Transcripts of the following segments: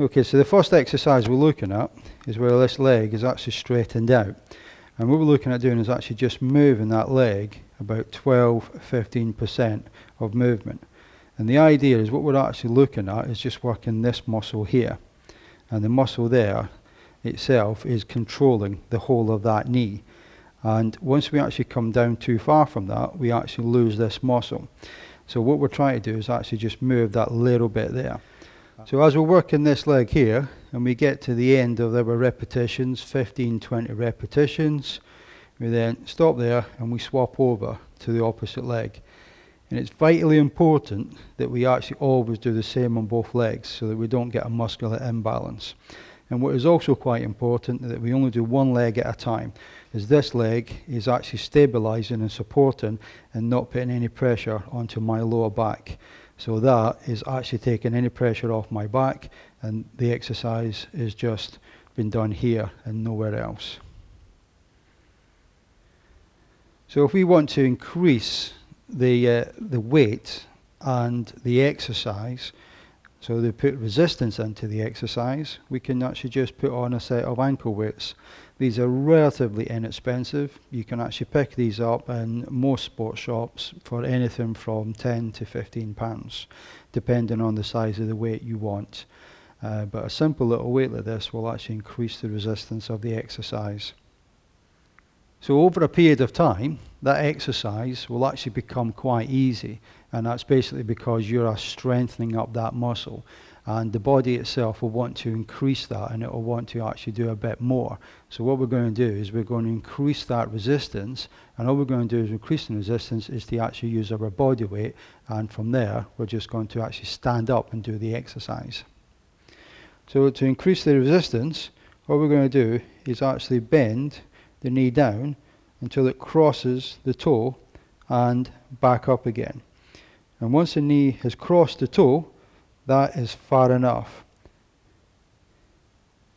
Okay, so the first exercise we're looking at is where this leg is actually straightened out. And what we're looking at doing is actually just moving that leg about 12-15% of movement. And the idea is what we're actually looking at is just working this muscle here. And the muscle there itself is controlling the whole of that knee. And once we actually come down too far from that, we actually lose this muscle. So what we're trying to do is actually just move that little bit there. So as we're working this leg here, and we get to the end of our repetitions, 15-20 repetitions, we then stop there and we swap over to the opposite leg. And it's vitally important that we actually always do the same on both legs so that we don't get a muscular imbalance. And what is also quite important is that we only do one leg at a time, as this leg is actually stabilizing and supporting and not putting any pressure onto my lower back. So that is actually taking any pressure off my back, and the exercise is just been done here and nowhere else. So if we want to increase the weight and the exercise, so they put resistance into the exercise, we can actually just put on a set of ankle weights. These are relatively inexpensive. You can actually pick these up in most sports shops for anything from £10 to £15, depending on the size of the weight you want. But a simple little weight like this will actually increase the resistance of the exercise. So over a period of time, that exercise will actually become quite easy, and that's basically because you're strengthening up that muscle, and the body itself will want to increase that, and it will want to actually do a bit more. So what we're going to do is we're going to increase that resistance, and all we're going to do is increase the resistance is to actually use our body weight, and from there we're just going to actually stand up and do the exercise. So to increase the resistance, what we're going to do is actually bend the knee down until it crosses the toe and back up again. And once the knee has crossed the toe, that is far enough.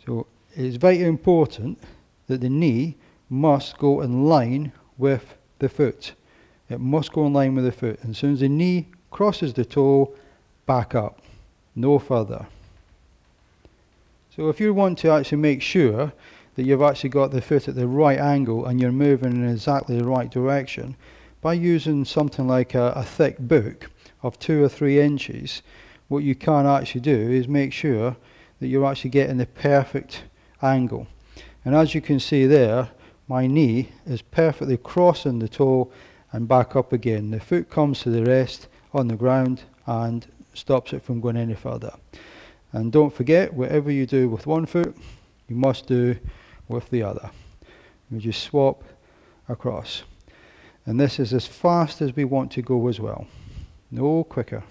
So it's very important that the knee must go in line with the foot. It must go in line with the foot. And as soon as the knee crosses the toe, back up, no further. So if you want to actually make sure that you've actually got the foot at the right angle and you're moving in exactly the right direction, by using something like a thick book of 2 or 3 inches, what you can actually do is make sure that you're actually getting the perfect angle. And as you can see there, my knee is perfectly crossing the toe and back up again. The foot comes to the rest on the ground and stops it from going any further. And don't forget, whatever you do with one foot, you must do with the other. We just swap across. And this is as fast as we want to go as well. No quicker.